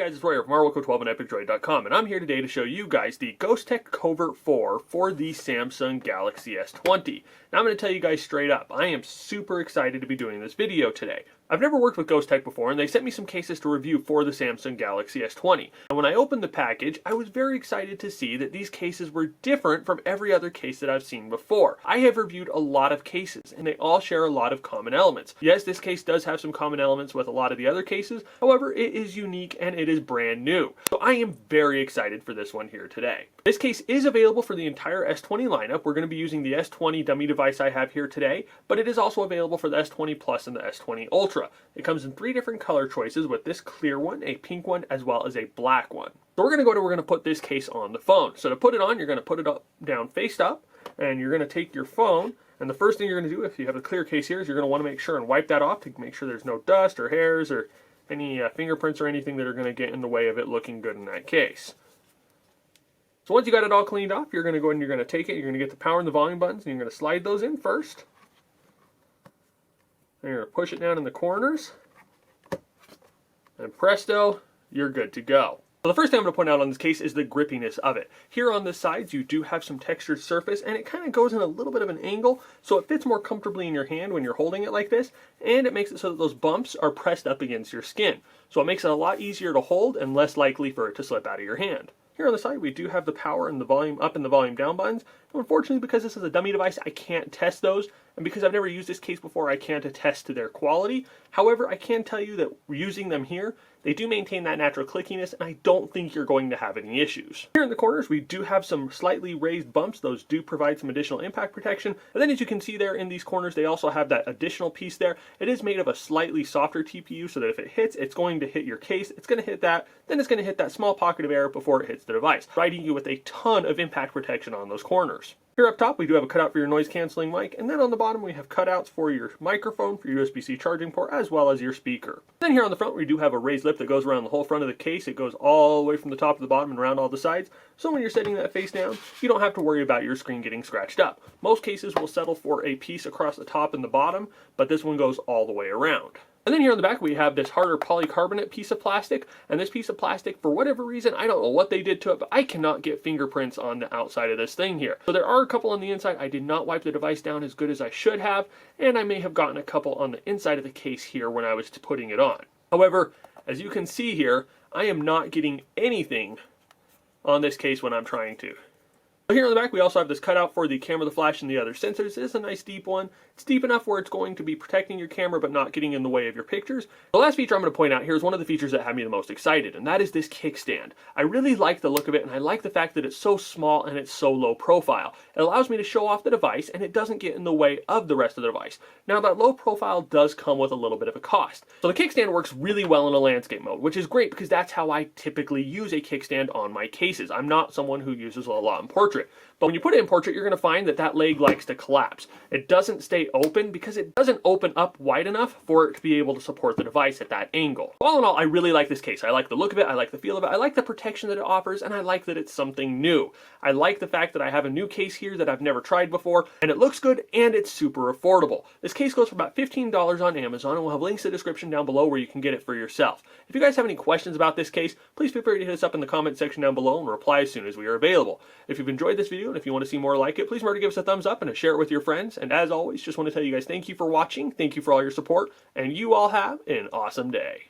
guys, it's Roy from Marwilco12 and EpicDroid.com, and I'm here today to show you guys the Ghostek Covert 4 for the Samsung Galaxy S20. Now I'm going to tell you guys straight up, I am super excited to be doing this video today. I've never worked with Ghostek before, and they sent me some cases to review for the Samsung Galaxy S20. And when I opened the package, I was very excited to see that these cases were different from every other case that I've seen before. I have reviewed a lot of cases, and they all share a lot of common elements. Yes, this case does have some common elements with a lot of the other cases, however, it is unique and it is brand new. So I am very excited for this one here today. This case is available for the entire S20 lineup. We're going to be using the S20 dummy device I have here today, but it is also available for the S20 Plus and the S20 Ultra. It comes in 3 different color choices, with this clear one, a pink one, as well as a black one. So we're going to put this case on the phone. So to put it on, you're going to put it down face up, and you're going to take your phone, and the first thing you're going to do, if you have a clear case here, is you're going to want to make sure and wipe that off to make sure there's no dust or hairs or any fingerprints or anything that are going to get in the way of it looking good in that case. So once you got it all cleaned off, you're going to go ahead and you're going to take it, you're going to get the power and the volume buttons, and you're going to slide those in first. And you're going to push it down in the corners. And presto, you're good to go. So the first thing I'm going to point out on this case is the grippiness of it. Here on the sides, you do have some textured surface, and it kind of goes in a little bit of an angle, so it fits more comfortably in your hand when you're holding it like this, and it makes it so that those bumps are pressed up against your skin. So it makes it a lot easier to hold and less likely for it to slip out of your hand. Here on the side, we do have the power and the volume up and the volume down buttons. Unfortunately, because this is a dummy device, I can't test those. And because I've never used this case before, I can't attest to their quality. However, I can tell you that using them here, they do maintain that natural clickiness, and I don't think you're going to have any issues. Here in the corners, we do have some slightly raised bumps. Those do provide some additional impact protection. And then as you can see there in these corners, they also have that additional piece there. It is made of a slightly softer TPU, so that if it hits, it's going to hit your case. It's going to hit that, then it's going to hit that small pocket of air before it hits the device, providing you with a ton of impact protection on those corners. Here up top, we do have a cutout for your noise canceling mic, and then on the bottom we have cutouts for your microphone, for your USB-C charging port, as well as your speaker. Then here on the front, we do have a raised lip that goes around the whole front of the case. It goes all the way from the top to the bottom and around all the sides, so when you're setting that face down, you don't have to worry about your screen getting scratched up. Most cases will settle for a piece across the top and the bottom, but this one goes all the way around. And then here on the back, we have this harder polycarbonate piece of plastic, and this piece of plastic, for whatever reason, I don't know what they did to it, but I cannot get fingerprints on the outside of this thing here. So there are a couple on the inside. I did not wipe the device down as good as I should have, and I may have gotten a couple on the inside of the case here when I was putting it on. However, as you can see here, I am not getting anything on this case when I'm trying to. Here on the back, we also have this cutout for the camera, the flash, and the other sensors. This is a nice deep one. It's deep enough where it's going to be protecting your camera but not getting in the way of your pictures. The last feature I'm going to point out here is one of the features that had me the most excited, and that is this kickstand. I really like the look of it, and I like the fact that it's so small and it's so low profile. It allows me to show off the device, and it doesn't get in the way of the rest of the device. Now, that low profile does come with a little bit of a cost. So the kickstand works really well in a landscape mode, which is great because that's how I typically use a kickstand on my cases. I'm not someone who uses a lot in portrait. But when you put it in portrait, you're going to find that that leg likes to collapse. It doesn't stay open because it doesn't open up wide enough for it to be able to support the device at that angle. All in all, I really like this case. I like the look of it, I like the feel of it, I like the protection that it offers, and I like that it's something new. I like the fact that I have a new case here that I've never tried before, and it looks good, and it's super affordable. This case goes for about $15 on Amazon, and we'll have links in the description down below where you can get it for yourself. If you guys have any questions about this case, please feel free to hit us up in the comment section down below and reply as soon as we are available. If you've enjoyed this video, and if you want to see more like it, please remember to give us a thumbs up and to share it with your friends. And as always, just want to tell you guys thank you for watching, thank you for all your support, and you all have an awesome day.